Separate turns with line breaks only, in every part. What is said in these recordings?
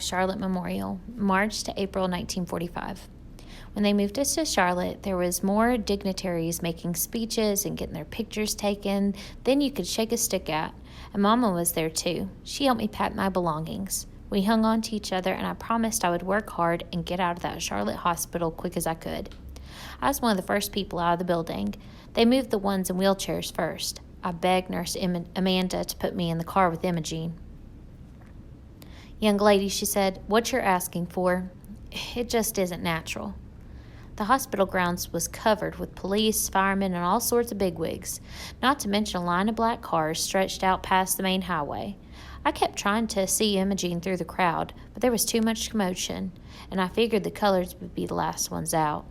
Charlotte Memorial, March to April 1945. When they moved us to Charlotte, there was more dignitaries making speeches and getting their pictures taken than you could shake a stick at, and Mama was there too. She helped me pack my belongings. We hung on to each other, and I promised I would work hard and get out of that Charlotte hospital quick as I could. I was one of the first people out of the building. They moved the ones in wheelchairs first. I begged Nurse Amanda to put me in the car with Imogene. "Young lady," she said, "what you're asking for, it just isn't natural." The hospital grounds was covered with police, firemen, and all sorts of bigwigs, not to mention a line of black cars stretched out past the main highway. I kept trying to see Imogene through the crowd, but there was too much commotion, and I figured the colors would be the last ones out.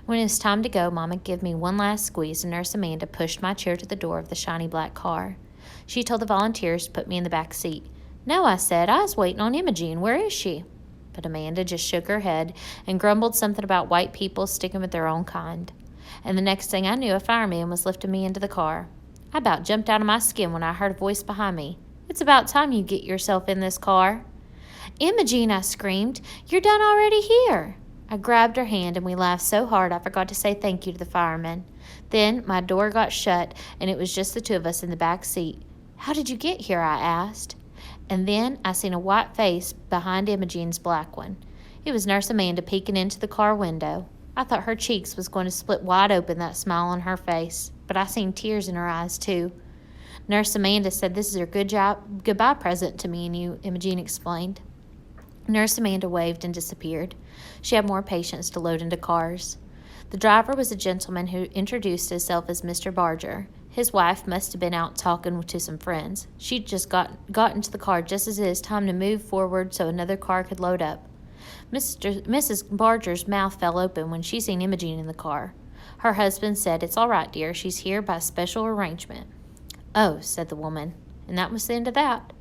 When it was time to go, Mama gave me one last squeeze, and Nurse Amanda pushed my chair to the door of the shiny black car. She told the volunteers to put me in the back seat. "No," I said, "I was waiting on Imogene. Where is she?" But Amanda just shook her head and grumbled something about white people sticking with their own kind. And the next thing I knew, a fireman was lifting me into the car. I about jumped out of my skin when I heard a voice behind me. "It's about time you get yourself in this car." "Imogene," I screamed, "you're done already here." I grabbed her hand and we laughed so hard I forgot to say thank you to the fireman. Then my door got shut and it was just the two of us in the back seat. "How did you get here?" I asked. And then I seen a white face behind Imogene's black one. It was Nurse Amanda peeking into the car window. I thought her cheeks was going to split wide open, that smile on her face, but I seen tears in her eyes too. "Nurse Amanda said this is her goodbye present to me and you," Imogene explained. Nurse Amanda waved and disappeared. She had more patients to load into cars. The driver was a gentleman who introduced himself as Mr. Barger. His wife must have been out talking to some friends. She'd just got into the car just as it was time to move forward so another car could load up. Mrs. Barger's mouth fell open when she seen Imogene in the car. Her husband said, "It's all right, dear. She's here by special arrangement." "Oh," said the woman, and that was the end of that.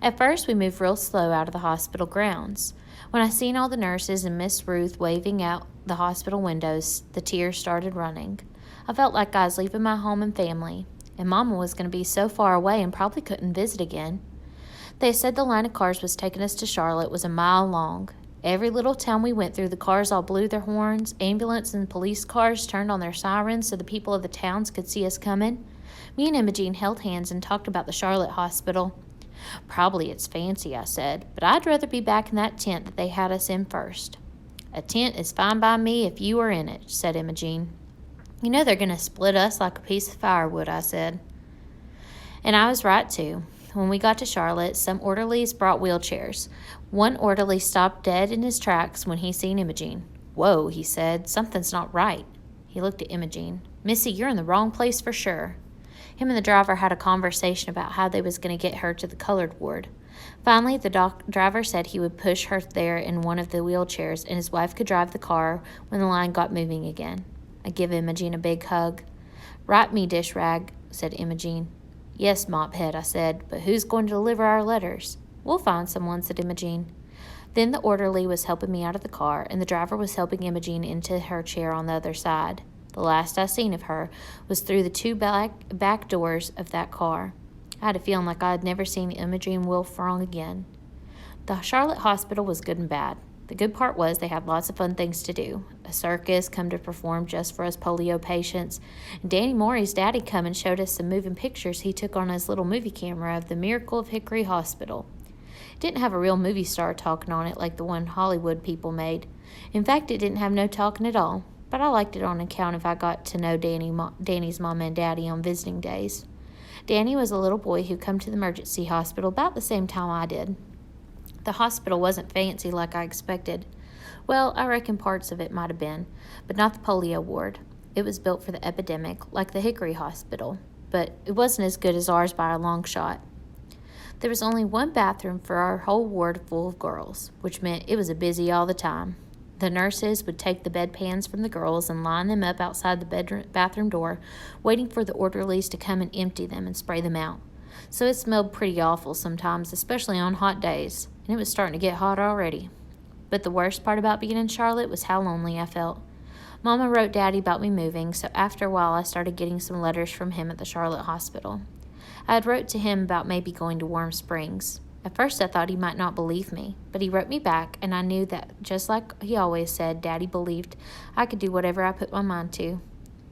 At first, we moved real slow out of the hospital grounds. When I seen all the nurses and Miss Ruth waving out the hospital windows, the tears started running. I felt like I was leaving my home and family, and Mama was going to be so far away and probably couldn't visit again. They said the line of cars was taking us to Charlotte was a mile long. Every little town we went through, the cars all blew their horns. Ambulance and police cars turned on their sirens so the people of the towns could see us coming. Me and Imogene held hands and talked about the Charlotte hospital. "Probably it's fancy," I said, "but I'd rather be back in that tent that they had us in first." "A tent is fine by me if you are in it," said Imogene. "You know they're going to split us like a piece of firewood," I said. And I was right, too. When we got to Charlotte, some orderlies brought wheelchairs. One orderly stopped dead in his tracks when he seen Imogene. "Whoa," he said, "something's not right." He looked at Imogene. "Missy, you're in the wrong place for sure." Him and the driver had a conversation about how they was going to get her to the colored ward. Finally, the driver said he would push her there in one of the wheelchairs and his wife could drive the car when the line got moving again. I give Imogene a big hug. "Right me, dish rag," said Imogene. "Yes, Mophead," I said, "but who's going to deliver our letters?" "We'll find someone," said Imogene. Then the orderly was helping me out of the car, and the driver was helping Imogene into her chair on the other side. The last I seen of her was through the two back doors of that car. I had a feeling like I had never seen Imogene Wilfong again. The Charlotte hospital was good and bad. The good part was they had lots of fun things to do. A circus come to perform just for us polio patients. And Danny Morey's daddy come and showed us some moving pictures he took on his little movie camera of the Miracle of Hickory Hospital. It didn't have a real movie star talking on it like the one Hollywood people made. In fact, it didn't have no talking at all. But I liked it on account of I got to know Danny's mom and daddy on visiting days. Danny was a little boy who come to the emergency hospital about the same time I did. The hospital wasn't fancy like I expected. Well, I reckon parts of it might have been, but not the polio ward. It was built for the epidemic, like the Hickory Hospital, but it wasn't as good as ours by a long shot. There was only one bathroom for our whole ward full of girls, which meant it was busy all the time. The nurses would take the bedpans from the girls and line them up outside the bathroom door, waiting for the orderlies to come and empty them and spray them out. So it smelled pretty awful sometimes, especially on hot days, and it was starting to get hot already. But the worst part about being in Charlotte was how lonely I felt. Mama wrote Daddy about me moving, so after a while I started getting some letters from him at the Charlotte hospital. I had wrote to him about maybe going to Warm Springs. At first I thought he might not believe me, but he wrote me back, and I knew that, just like he always said, Daddy believed I could do whatever I put my mind to.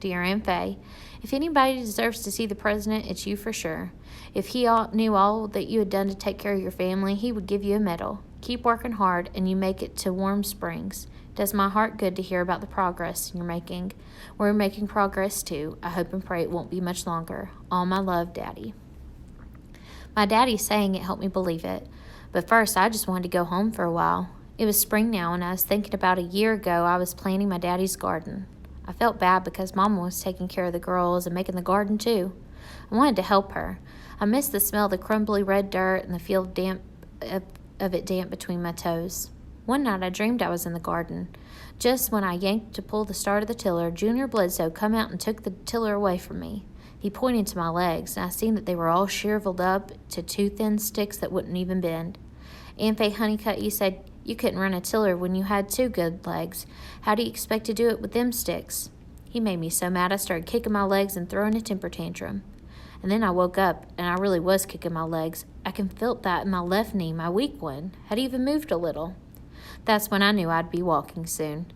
Dear Aunt Faye, if anybody deserves to see the president, it's you for sure. If he knew all that you had done to take care of your family, he would give you a medal. Keep working hard, and you make it to Warm Springs. It does my heart good to hear about the progress you're making. We're making progress, too. I hope and pray it won't be much longer. All my love, Daddy. My daddy saying it helped me believe it. But first, I just wanted to go home for a while. It was spring now, and I was thinking about a year ago I was planting my daddy's garden. I felt bad because Mama was taking care of the girls and making the garden, too. I wanted to help her. I missed the smell of the crumbly red dirt and the feel of it damp between my toes. One night I dreamed I was in the garden. Just when I yanked to pull the start of the tiller, Junior Bledsoe come out and took the tiller away from me. He pointed to my legs, and I seen that they were all shriveled up to two thin sticks that wouldn't even bend. Aunt Faye Honeycutt, you said you couldn't run a tiller when you had two good legs. How do you expect to do it with them sticks? He made me so mad I started kicking my legs and throwing a temper tantrum. And then I woke up, and I really was kicking my legs. I can feel that in my left knee, my weak one, had even moved a little. That's when I knew I'd be walking soon.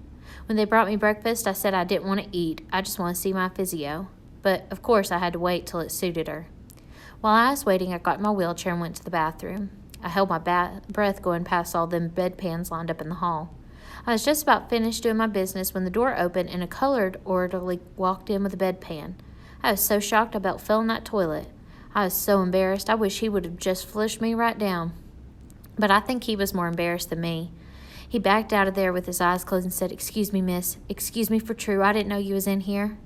When they brought me breakfast, I said I didn't want to eat. I just want to see my physio. But, of course, I had to wait till it suited her. While I was waiting, I got in my wheelchair and went to the bathroom. I held my breath going past all them bedpans lined up in the hall. I was just about finished doing my business when the door opened and a colored orderly walked in with a bedpan. I was so shocked I about fell in that toilet. I was so embarrassed, I wish he would have just flushed me right down. But I think he was more embarrassed than me. He backed out of there with his eyes closed and said, "Excuse me, miss. Excuse me for true. I didn't know you was in here."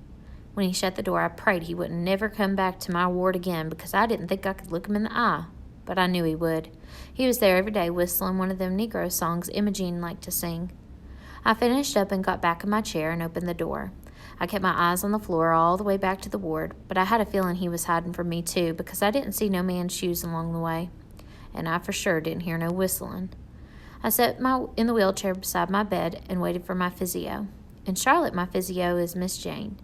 When he shut the door, I prayed he wouldn't never come back to my ward again because I didn't think I could look him in the eye. But I knew he would. He was there every day whistling one of them Negro songs Imogene liked to sing. I finished up and got back in my chair and opened the door. I kept my eyes on the floor all the way back to the ward, but I had a feeling he was hiding from me too because I didn't see no man's shoes along the way. And I for sure didn't hear no whistling. I sat in the wheelchair beside my bed and waited for my physio. In Charlotte, my physio is Miss Jane.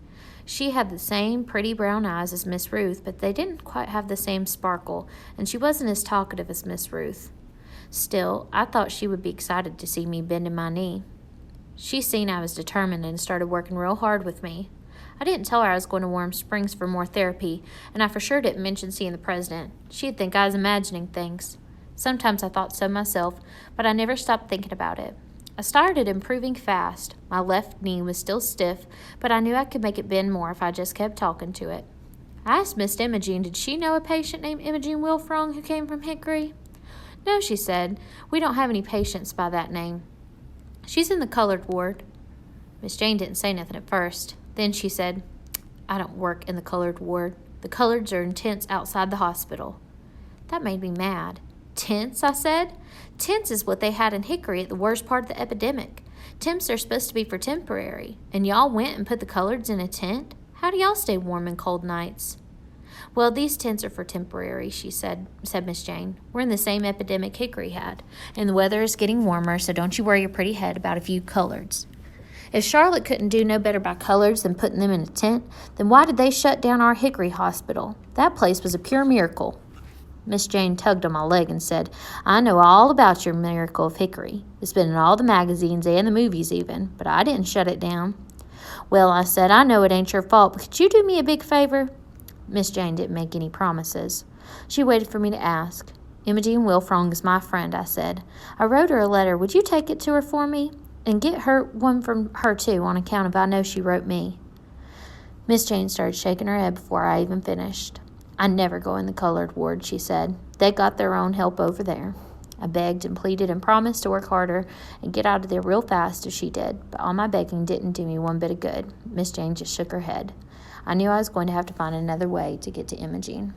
She had the same pretty brown eyes as Miss Ruth, but they didn't quite have the same sparkle, and she wasn't as talkative as Miss Ruth. Still, I thought she would be excited to see me bending my knee. She seen I was determined and started working real hard with me. I didn't tell her I was going to Warm Springs for more therapy, and I for sure didn't mention seeing the president. She'd think I was imagining things. Sometimes I thought so myself, but I never stopped thinking about it. I started improving fast. My left knee was still stiff, but I knew I could make it bend more if I just kept talking to it. I asked Miss Imogene, did she know a patient named Imogene Wilfrong who came from Hickory? No, she said. We don't have any patients by that name. She's in the colored ward. Miss Jane didn't say nothing at first. Then she said, I don't work in the colored ward. The coloreds are in tents outside the hospital. That made me mad. Tents, I said. Tents is what they had in Hickory at the worst part of the epidemic. Temps are supposed to be for temporary, and y'all went and put the coloreds in a tent? How do y'all stay warm in cold nights? Well, these tents are for temporary, said Miss Jane. We're in the same epidemic Hickory had, and the weather is getting warmer, so don't you worry your pretty head about a few coloreds. If Charlotte couldn't do no better by coloreds than putting them in a tent, then why did they shut down our Hickory hospital? That place was a pure miracle. Miss Jane tugged on my leg and said, I know all about your miracle of Hickory. It's been in all the magazines and the movies even, but I didn't shut it down. Well, I said, I know it ain't your fault, but could you do me a big favor? Miss Jane didn't make any promises. She waited for me to ask. Imogene Wilfrong is my friend, I said. I wrote her a letter. Would you take it to her for me? And get her one from her, too, on account of I know she wrote me. Miss Jane started shaking her head before I even finished. I never go in the colored ward, she said. They got their own help over there. I begged and pleaded and promised to work harder and get out of there real fast as she did, but all my begging didn't do me one bit of good. Miss Jane just shook her head. I knew I was going to have to find another way to get to Imogene.